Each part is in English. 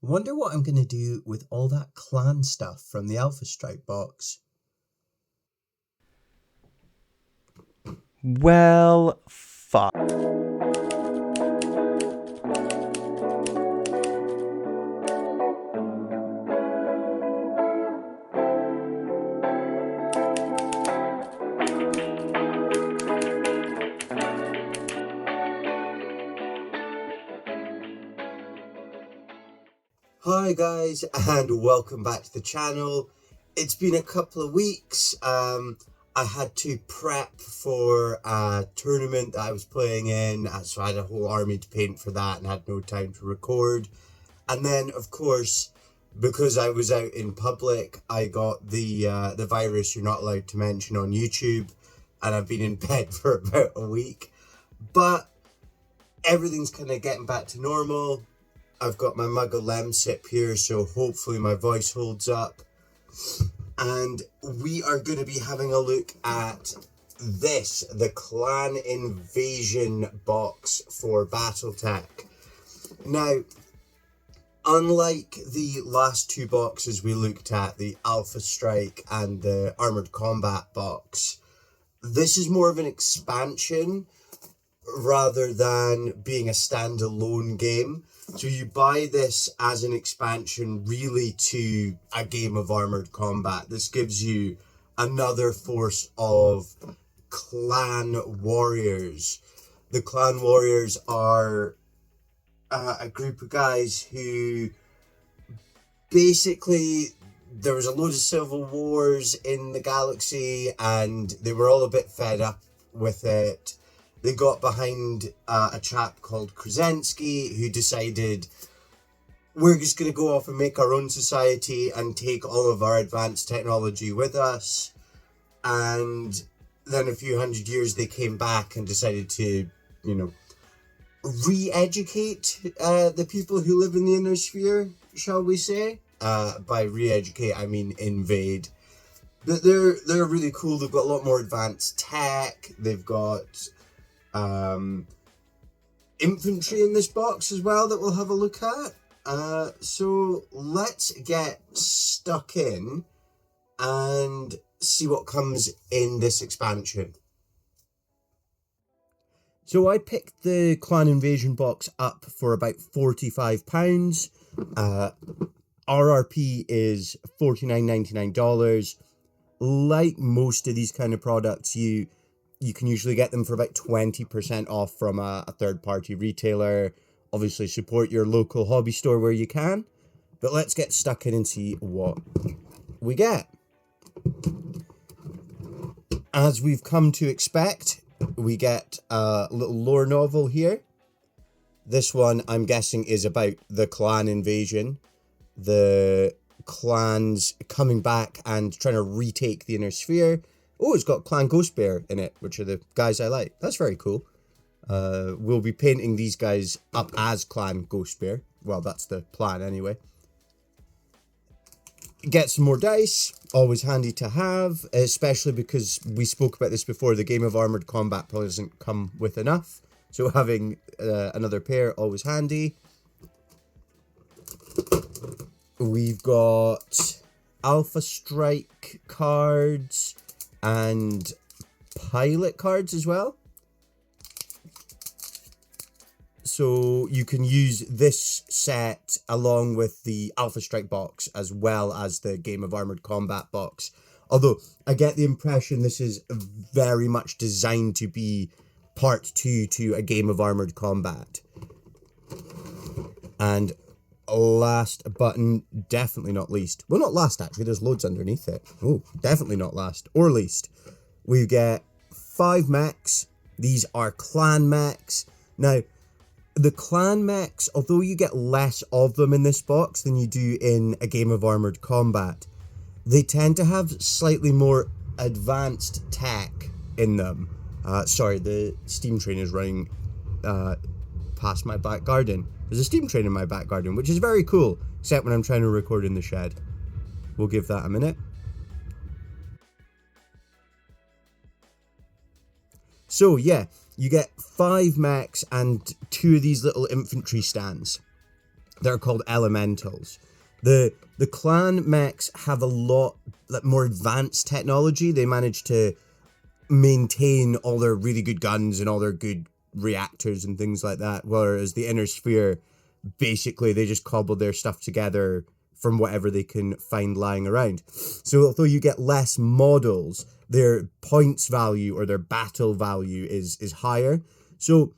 Wonder what I'm gonna do with all that clan stuff from the Alpha Strike box. Well, fuck. Hi guys, and welcome back to the channel. It's been a couple of weeks. I had to prep for a tournament that I was playing in, so I had a whole army to paint for that and had no time to record. And then, of course, because I was out in public, I got the virus you're not allowed to mention on YouTube, and I've been in bed for about a week. But everything's kind of getting back to normal. I've got my mug of Lemsip here, so hopefully my voice holds up. And we are going to be having a look at this, the Clan Invasion box for BattleTech. Now, unlike the last two boxes we looked at, the Alpha Strike and the Armored Combat box, this is more of an expansion rather than being a standalone game. So you buy this as an expansion really to a game of Armored Combat. This gives you another force of clan warriors. The clan warriors are a group of guys who basically, there was a load of civil wars in the galaxy and they were all a bit fed up with it. They got behind a chap called Krasinski who decided, we're just going to go off and make our own society and take all of our advanced technology with us. And then a few hundred years they came back and decided to, re-educate the people who live in the inner sphere, shall we say. By re-educate, I mean invade. But they're really cool. They've got a lot more advanced tech. They've got infantry in this box as well that we'll have a look at. So let's get stuck in and see what comes in this expansion. So I picked the Clan Invasion box up for about £45. RRP is $49.99. Like most of these kind of products, you can usually get them for about 20% off from a third-party retailer. Obviously, support your local hobby store where you can. But let's get stuck in and see what we get. As we've come to expect, we get a little lore novel here. This one, I'm guessing, is about the clan invasion. The clans coming back and trying to retake the inner sphere. Oh, it's got Clan Ghost Bear in it, which are the guys I like. That's very cool. We'll be painting these guys up as Clan Ghost Bear. Well, that's the plan anyway. Get some more dice. Always handy to have, especially because we spoke about this before. The game of Armored Combat probably doesn't come with enough. So having another pair, always handy. We've got Alpha Strike cards and pilot cards as well. So you can use this set along with the Alpha Strike box as well as the Game of Armored Combat box. Although I get the impression this is very much designed to be part 2 to a Game of Armored Combat. And last but definitely not least, well, not last actually, there's loads underneath it. Oh, definitely not last or least, we get 5 mechs. These are clan mechs. Now, the clan mechs, although you get less of them in this box than you do in a Game of Armored Combat, they tend to have slightly more advanced tech in them. Sorry, the steam train is running past my back garden. There's a steam train in my back garden, which is very cool, except when I'm trying to record in the shed. We'll give that a minute. So yeah, you get 5 mechs and 2 of these little infantry stands. They're called elementals. The clan mechs have a lot more advanced technology. They manage to maintain all their really good guns and all their good reactors and things like that, whereas the inner sphere, basically they just cobble their stuff together from whatever they can find lying around. So although you get less models, their points value or their battle value is higher. So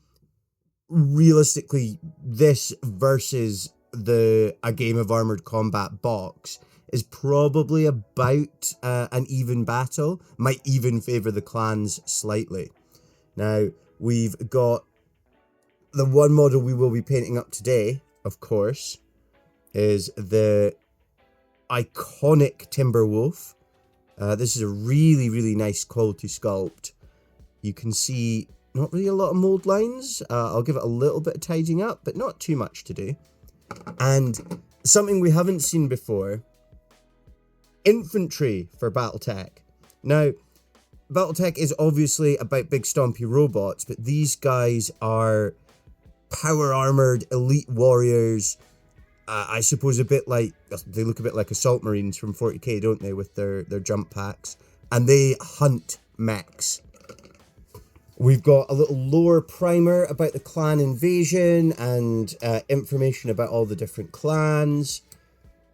realistically, this versus a Game of Armored Combat box is probably about an even battle. Might even favour the clans slightly. Now, we've got the one model we will be painting up today, of course, is the iconic Timberwolf. This is a really, really nice quality sculpt. You can see not really a lot of mold lines. I'll give it a little bit of tidying up, but not too much to do. And something we haven't seen before, infantry for BattleTech. Now, BattleTech is obviously about big stompy robots, but these guys are power armored elite warriors. I suppose a bit like, they look a bit like assault marines from 40k, don't they, with their jump packs, and they hunt mechs. We've got a little lore primer about the clan invasion and information about all the different clans,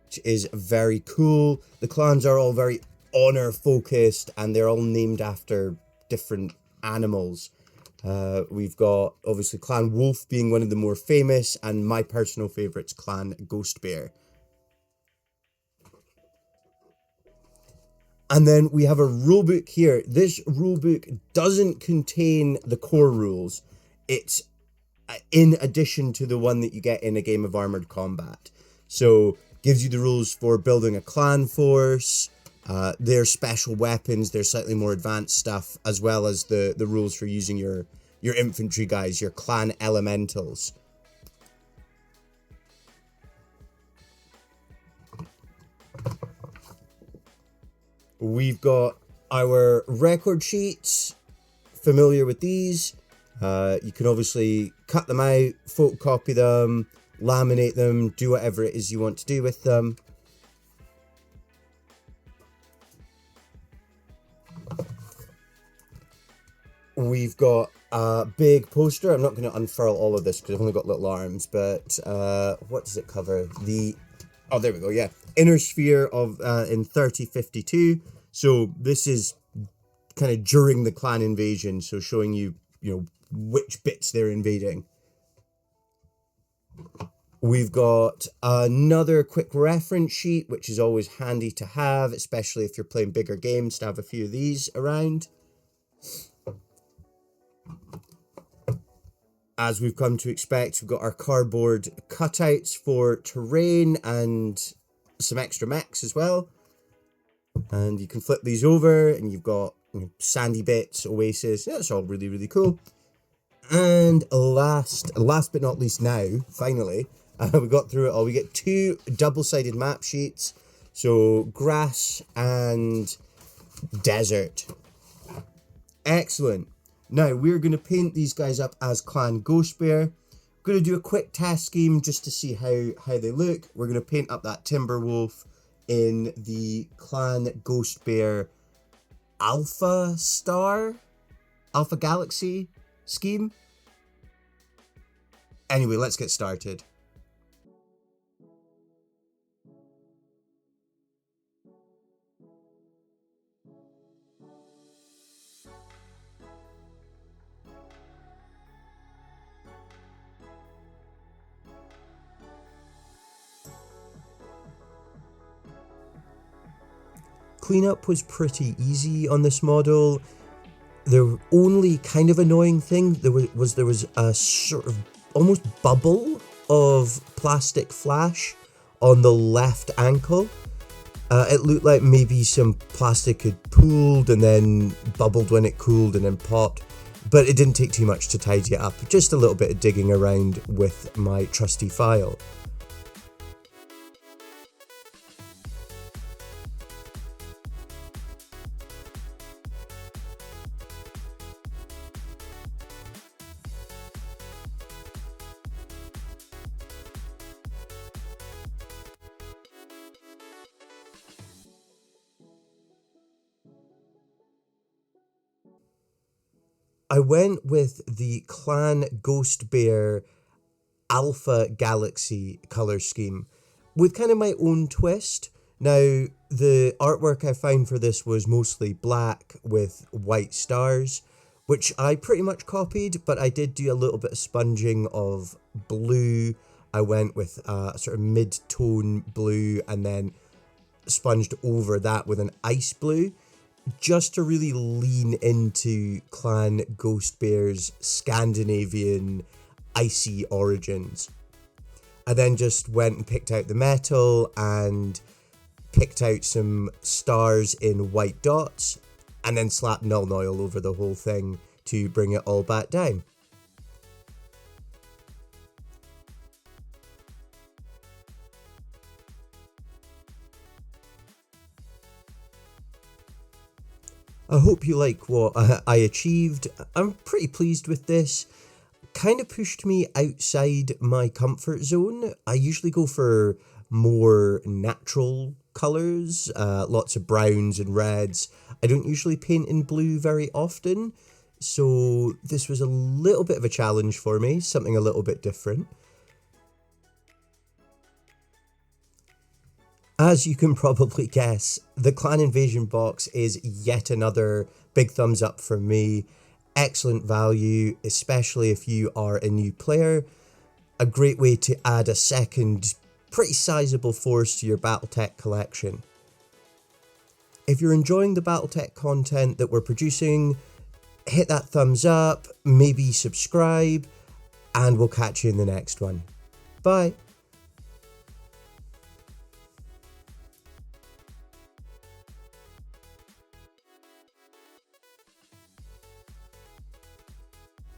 which is very cool. The clans are all very honor focused and they're all named after different animals. We've got obviously Clan Wolf being one of the more famous, and my personal favourite's Clan Ghost Bear. And then we have a rulebook here. This rulebook doesn't contain the core rules. It's in addition to the one that you get in a Game of Armored Combat. So gives you the rules for building a clan force, their special weapons, their slightly more advanced stuff, as well as the rules for using your infantry guys, your clan elementals. We've got our record sheets, familiar with these. You can obviously cut them out, photocopy them, laminate them, do whatever it is you want to do with them. We've got a big poster. I'm not going to unfurl all of this because I've only got little arms, but what does it cover? Oh, there we go, yeah. Inner sphere of in 3052. So this is kind of during the clan invasion, so showing you, which bits they're invading. We've got another quick reference sheet, which is always handy to have, especially if you're playing bigger games, to have a few of these around. As we've come to expect, we've got our cardboard cutouts for terrain and some extra mechs as well. And you can flip these over and you've got sandy bits, oasis. Yeah, it's all really, really cool. And last but not least now, finally, we got through it all. We get 2 double-sided map sheets. So grass and desert. Excellent. Now, we're going to paint these guys up as Clan Ghost Bear. We're going to do a quick test scheme just to see how they look. We're going to paint up that Timberwolf in the Clan Ghost Bear Alpha Galaxy scheme. Anyway, let's get started. Cleanup was pretty easy on this model. The only kind of annoying thing there was a sort of almost bubble of plastic flash on the left ankle. It looked like maybe some plastic had pooled and then bubbled when it cooled and then popped, but it didn't take too much to tidy it up. Just a little bit of digging around with my trusty file. I went with the Clan Ghost Bear Alpha Galaxy color scheme with kind of my own twist. Now, the artwork I found for this was mostly black with white stars, which I pretty much copied, but I did do a little bit of sponging of blue. I went with a sort of mid-tone blue and then sponged over that with an ice blue, just to really lean into Clan Ghost Bear's Scandinavian icy origins. I then just went and picked out the metal and picked out some stars in white dots and then slapped Null Oil over the whole thing to bring it all back down. I hope you like what I achieved. I'm pretty pleased with this. Kind of pushed me outside my comfort zone. I usually go for more natural colours, lots of browns and reds. I don't usually paint in blue very often, so this was a little bit of a challenge for me, something a little bit different. As you can probably guess, the Clan Invasion box is yet another big thumbs up from me. Excellent value, especially if you are a new player. A great way to add a second, pretty sizable force to your BattleTech collection. If you're enjoying the BattleTech content that we're producing, hit that thumbs up, maybe subscribe, and we'll catch you in the next one. Bye.